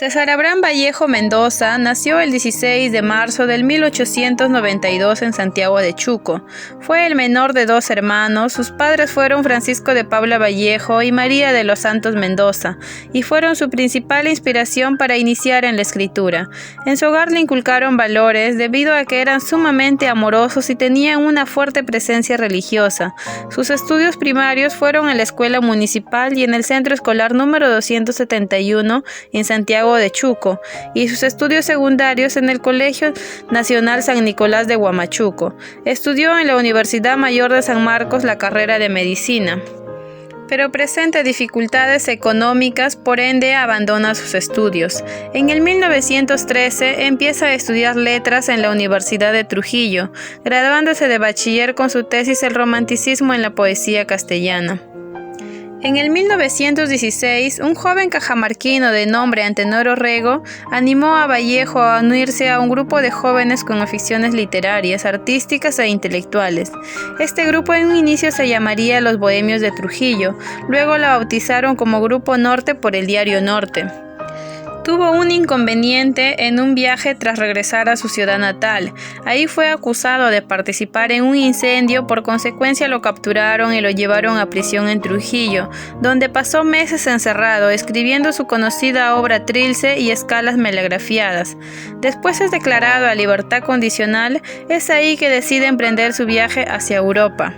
César Abraham Vallejo Mendoza nació el 16 de marzo del 1892 en Santiago de Chuco. Fue el menor de dos hermanos. Sus padres fueron Francisco de Paula Vallejo y María de los Santos Mendoza, y fueron su principal inspiración para iniciar en la escritura. En su hogar le inculcaron valores debido a que eran sumamente amorosos y tenían una fuerte presencia religiosa. Sus estudios primarios fueron en la Escuela Municipal y en el Centro Escolar número 271 en Santiago de Chuco, y sus estudios secundarios en el Colegio Nacional San Nicolás de Huamachuco. Estudió en la Universidad Mayor de San Marcos la carrera de Medicina, pero presenta dificultades económicas, por ende abandona sus estudios. En el 1913 empieza a estudiar letras en la Universidad de Trujillo, graduándose de bachiller con su tesis El romanticismo en la poesía castellana. En el 1916, un joven cajamarquino de nombre Antenor Orrego animó a Vallejo a unirse a un grupo de jóvenes con aficiones literarias, artísticas e intelectuales. Este grupo en un inicio se llamaría Los Bohemios de Trujillo, luego la bautizaron como Grupo Norte por el diario Norte. Tuvo un inconveniente en un viaje tras regresar a su ciudad natal. Ahí fue acusado de participar en un incendio, por consecuencia lo capturaron y lo llevaron a prisión en Trujillo, donde pasó meses encerrado, escribiendo su conocida obra Trilce y Escalas Melagrafiadas. Después es declarado a libertad condicional. Es ahí que decide emprender su viaje hacia Europa.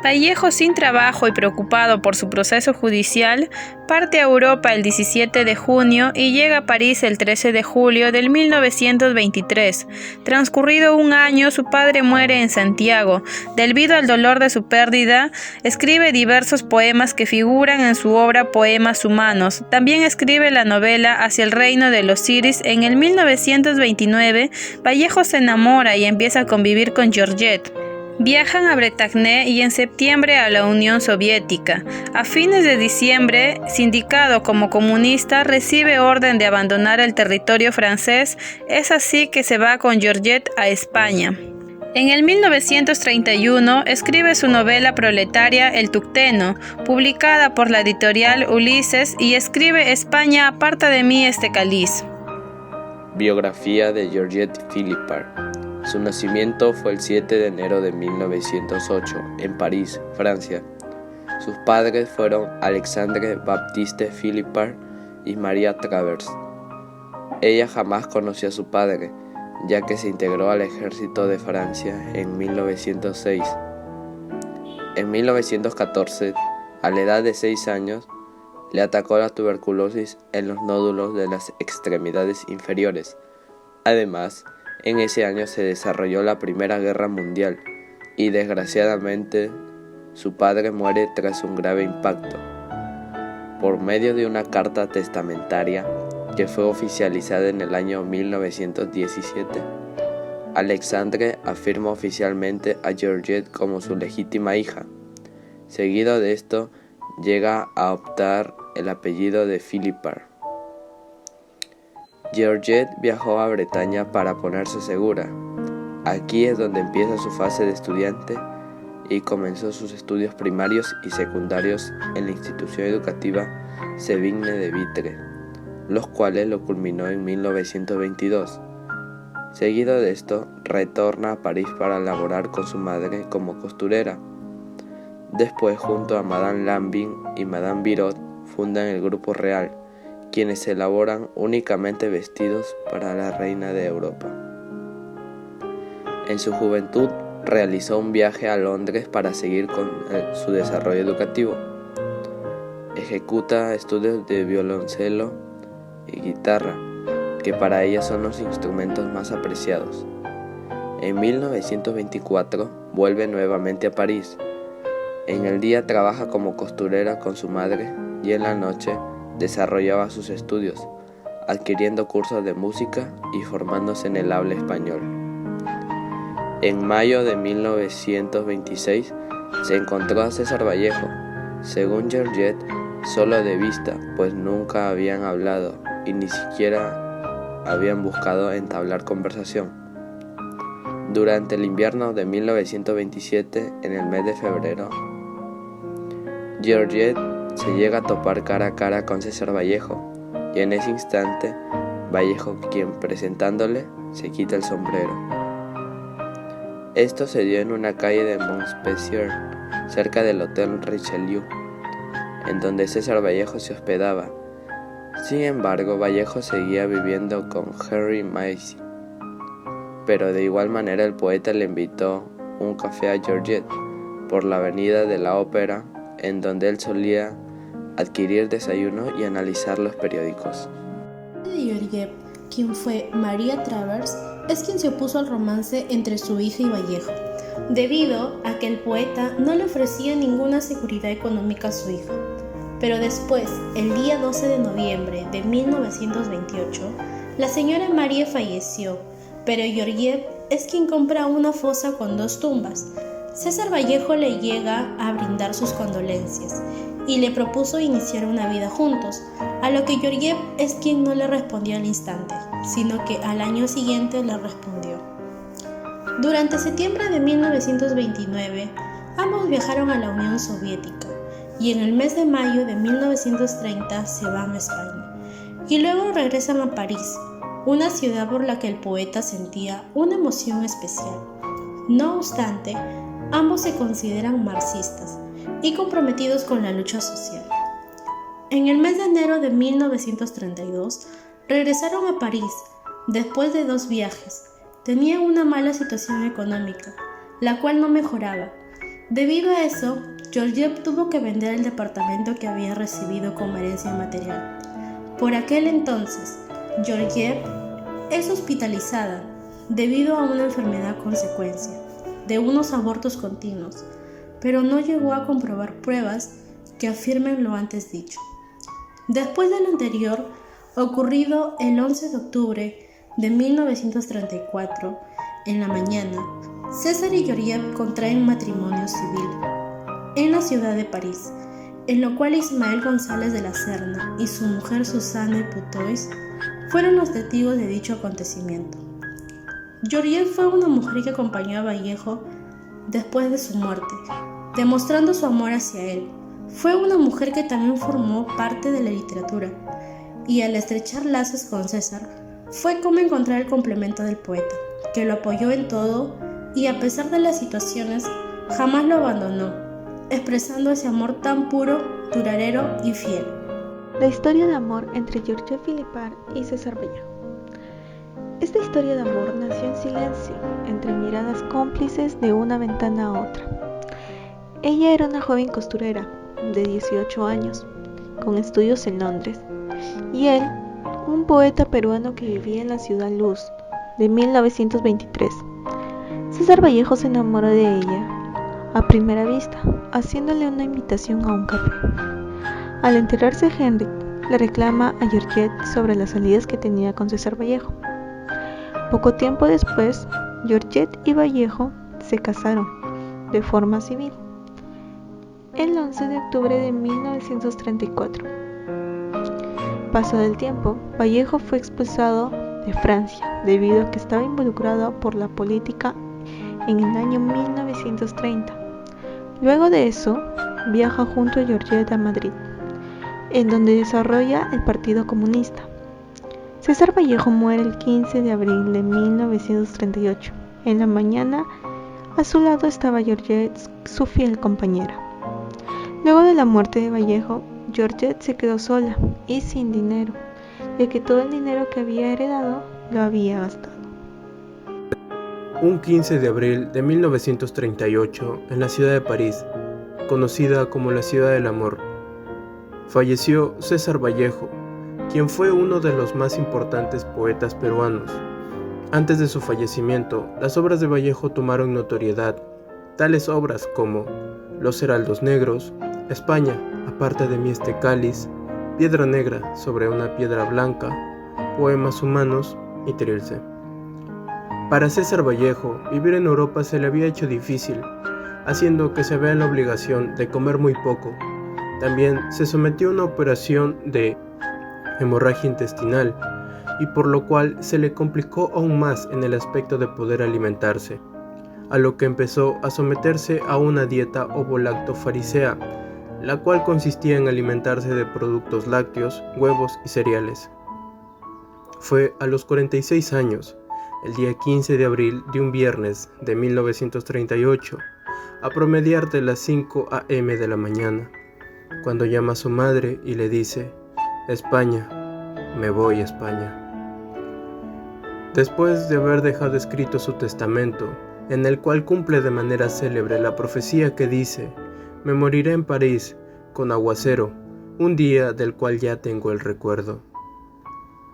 Vallejo, sin trabajo y preocupado por su proceso judicial, parte a Europa el 17 de junio y llega a París el 13 de julio del 1923. Transcurrido un año, su padre muere en Santiago. Debido al dolor de su pérdida, escribe diversos poemas que figuran en su obra Poemas Humanos. También escribe la novela Hacia el reino de los Iris. En el 1929, Vallejo se enamora y empieza a convivir con Georgette. Viajan a Bretagne y en septiembre a la Unión Soviética. A fines de diciembre, sindicado como comunista, recibe orden de abandonar el territorio francés. Es así que se va con Georgette a España. En el 1931 escribe su novela proletaria El Tucteno, publicada por la editorial Ulises, y escribe España aparta de mí este cáliz. Biografía de Georgette Philippard. Su nacimiento fue el 7 de enero de 1908 en París, Francia. Sus padres fueron Alexandre Baptiste Philippard y María Travers. Ella jamás conoció a su padre, ya que se integró al ejército de Francia en 1906. En 1914, a la edad de 6 años, le atacó la tuberculosis en los nódulos de las extremidades inferiores. Además, en ese año se desarrolló la Primera Guerra Mundial y desgraciadamente su padre muere tras un grave impacto. Por medio de una carta testamentaria que fue oficializada en el año 1917, Alexandre afirma oficialmente a Georgette como su legítima hija. Seguido de esto, llega a optar el apellido de Philippard. Georgette viajó a Bretaña para ponerse segura. Aquí es donde empieza su fase de estudiante y comenzó sus estudios primarios y secundarios en la institución educativa Sévigne de Vitre, los cuales lo culminó en 1922. Seguido de esto, retorna a París para laborar con su madre como costurera. Después, junto a Madame Lambin y Madame Birot, fundan el Grupo Real, quienes elaboran únicamente vestidos para la reina de Europa. En su juventud realizó un viaje a Londres para seguir con su desarrollo educativo. Ejecuta estudios de violoncelo y guitarra, que para ella son los instrumentos más apreciados. En 1924 vuelve nuevamente a París. En el día trabaja como costurera con su madre y en la noche desarrollaba sus estudios, adquiriendo cursos de música y formándose en el habla español. En mayo de 1926 se encontró a César Vallejo. Según Georgette, solo de vista, pues nunca habían hablado y ni siquiera habían buscado entablar conversación. Durante el invierno de 1927, en el mes de febrero, Georgette se llega a topar cara a cara con César Vallejo. y en ese instante Vallejo, quien presentándole, se quita el sombrero. Esto se dio en una calle de Montpensier, cerca del Hotel Richelieu, en donde César Vallejo se hospedaba. Sin embargo, Vallejo seguía viviendo con Henry Massey, pero de igual manera el poeta le invitó un café a Georgette por la avenida de la Ópera, en donde él solía adquirir desayuno y analizar los periódicos. De Georgette, quien fue María Travers, es quien se opuso al romance entre su hija y Vallejo, debido a que el poeta no le ofrecía ninguna seguridad económica a su hija. Pero después, el día 12 de noviembre de 1928, la señora María falleció, pero Georgette es quien compra una fosa con 2 tumbas. César Vallejo le llega a brindar sus condolencias y le propuso iniciar una vida juntos, a lo que Georgette es quien no le respondió al instante, sino que al año siguiente le respondió. Durante septiembre de 1929, ambos viajaron a la Unión Soviética y en el mes de mayo de 1930 se van a España y luego regresan a París, una ciudad por la que el poeta sentía una emoción especial. No obstante, ambos se consideran marxistas y comprometidos con la lucha social. En el mes de enero de 1932, regresaron a París después de 2 viajes. Tenían una mala situación económica, la cual no mejoraba. Debido a eso, Georgette tuvo que vender el departamento que había recibido como herencia material. Por aquel entonces, Georgette es hospitalizada debido a una enfermedad consecuencia de unos abortos continuos, pero no llegó a comprobar pruebas que afirmen lo antes dicho. Después de lo anterior, ocurrido el 11 de octubre de 1934, en la mañana, César y Georgette contraen matrimonio civil en la ciudad de París, en lo cual Ismael González de la Serna y su mujer Suzanne Putois fueron los testigos de dicho acontecimiento. Georgette fue una mujer que acompañó a Vallejo después de su muerte, demostrando su amor hacia él. Fue una mujer que también formó parte de la literatura, y al estrechar lazos con César, fue como encontrar el complemento del poeta, que lo apoyó en todo y a pesar de las situaciones, jamás lo abandonó, expresando ese amor tan puro, duradero y fiel. La historia de amor entre Georgette Philippard y César Vallejo. Esta historia de amor nació en silencio, entre miradas cómplices de una ventana a otra. Ella era una joven costurera de 18 años, con estudios en Londres, y él, un poeta peruano que vivía en la ciudad Luz, de 1923. César Vallejo se enamoró de ella a primera vista, haciéndole una invitación a un café. Al enterarse, Henry le reclama a Georgette sobre las salidas que tenía con César Vallejo. Poco tiempo después, Georgette y Vallejo se casaron de forma civil, el 11 de octubre de 1934. Pasado el tiempo, Vallejo fue expulsado de Francia debido a que estaba involucrado por la política en el año 1930. Luego de eso, viaja junto a Georgette a Madrid, en donde desarrolla el Partido Comunista. César Vallejo muere el 15 de abril de 1938. En la mañana, a su lado estaba Georgette, su fiel compañera. Luego de la muerte de Vallejo, Georgette se quedó sola y sin dinero, ya que todo el dinero que había heredado lo había gastado. Un 15 de abril de 1938, en la ciudad de París, conocida como la Ciudad del Amor, falleció César Vallejo, quien fue uno de los más importantes poetas peruanos. Antes de su fallecimiento, las obras de Vallejo tomaron notoriedad, tales obras como Los Heraldos Negros, España, aparte de mí este cáliz, Piedra Negra sobre una piedra blanca, Poemas humanos y Trilce. Para César Vallejo, vivir en Europa se le había hecho difícil, haciendo que se vea en la obligación de comer muy poco. También se sometió a una operación de hemorragia intestinal, y por lo cual se le complicó aún más en el aspecto de poder alimentarse, a lo que empezó a someterse a una dieta ovo-lacto-farisea, la cual consistía en alimentarse de productos lácteos, huevos y cereales. Fue a los 46 años, el día 15 de abril de un viernes de 1938, a promediar de las 5 a.m. de la mañana, cuando llama a su madre y le dice: «España, me voy a España». Después de haber dejado escrito su testamento, en el cual cumple de manera célebre la profecía que dice: «Me moriré en París, con aguacero, un día del cual ya tengo el recuerdo».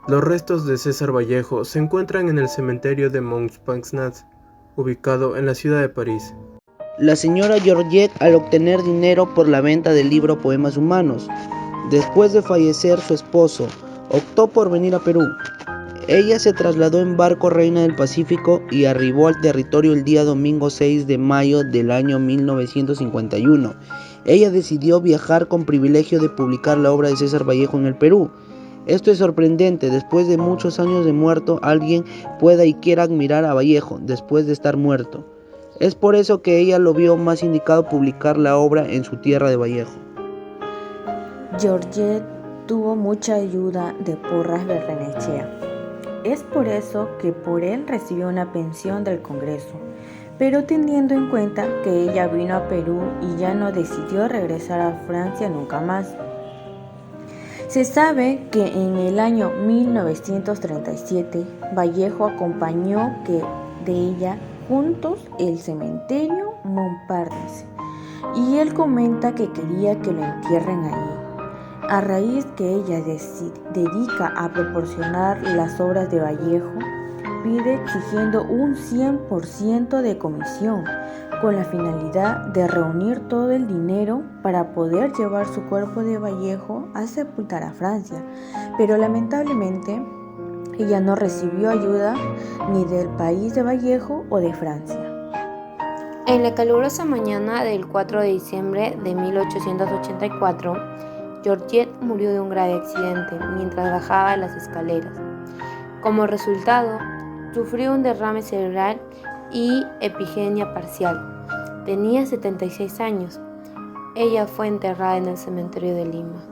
Los restos de César Vallejo se encuentran en el cementerio de Montparnasse, ubicado en la ciudad de París. La señora Georgette, al obtener dinero por la venta del libro Poemas Humanos, después de fallecer su esposo, optó por venir a Perú. Ella se trasladó en barco Reina del Pacífico y arribó al territorio el día domingo 6 de mayo del año 1951. Ella decidió viajar con privilegio de publicar la obra de César Vallejo en el Perú. Esto es sorprendente, después de muchos años de muerto, alguien pueda y quiera admirar a Vallejo después de estar muerto. Es por eso que ella lo vio más indicado publicar la obra en su tierra de Vallejo. Georgette tuvo mucha ayuda de Porras Barrenechea. Es por eso que por él recibió una pensión del Congreso, pero teniendo en cuenta que ella vino a Perú y ya no decidió regresar a Francia nunca más. Se sabe que en el año 1937 Vallejo acompañó de ella juntos el cementerio Montparnasse y él comenta que quería que lo entierren ahí. A raíz que ella dedica a proporcionar las obras de Vallejo, pide exigiendo un 100% de comisión, con la finalidad de reunir todo el dinero para poder llevar su cuerpo de Vallejo a sepultar a Francia, pero lamentablemente ella no recibió ayuda ni del país de Vallejo o de Francia. En la calurosa mañana del 4 de diciembre de 1884, Georgette murió de un grave accidente mientras bajaba las escaleras. Como resultado, sufrió un derrame cerebral y epigenia parcial. Tenía 76 años. Ella fue enterrada en el cementerio de Lima.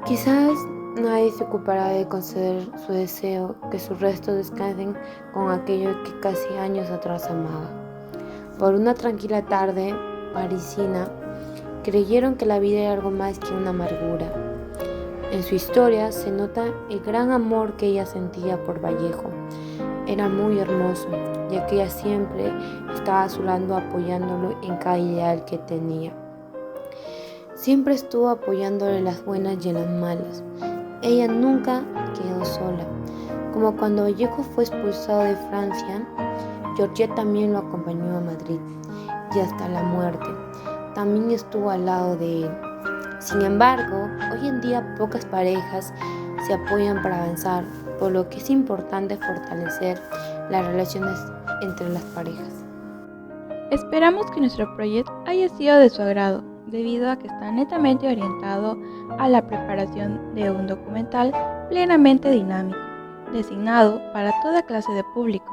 Quizás nadie se ocupará de conceder su deseo, que sus restos descansen con aquello que casi años atrás amaba. Por una tranquila tarde parisina, creyeron que la vida era algo más que una amargura. En su historia se nota el gran amor que ella sentía por Vallejo. Era muy hermoso, ya que ella siempre estaba a su lado apoyándolo en cada ideal que tenía. Siempre estuvo apoyándole en las buenas y en las malas. Ella nunca quedó sola. Como cuando Vallejo fue expulsado de Francia, Georgette también lo acompañó a Madrid y hasta la muerte. También estuvo al lado de él. Sin embargo, hoy en día pocas parejas se apoyan para avanzar, por lo que es importante fortalecer las relaciones entre las parejas. Esperamos que nuestro proyecto haya sido de su agrado, debido a que está netamente orientado a la preparación de un documental plenamente dinámico, designado para toda clase de público,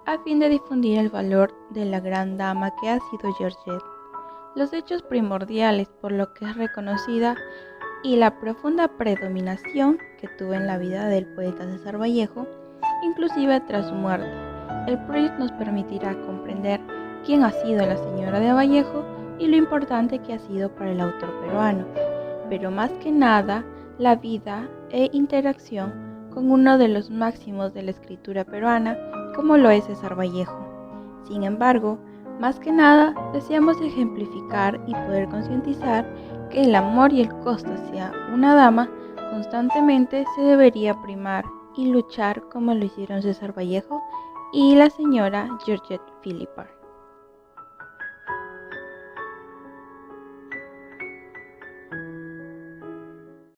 a fin de difundir el valor de la gran dama que ha sido Georgette, los hechos primordiales por lo que es reconocida y la profunda predominación que tuvo en la vida del poeta César Vallejo, inclusive tras su muerte. El proyecto nos permitirá comprender quién ha sido la señora de Vallejo y lo importante que ha sido para el autor peruano, pero más que nada la vida e interacción con uno de los máximos de la escritura peruana, como lo es César Vallejo. Sin embargo, más que nada, deseamos ejemplificar y poder concientizar que el amor y el costo hacia una dama constantemente se debería primar y luchar como lo hicieron César Vallejo y la señora Georgette Philippard.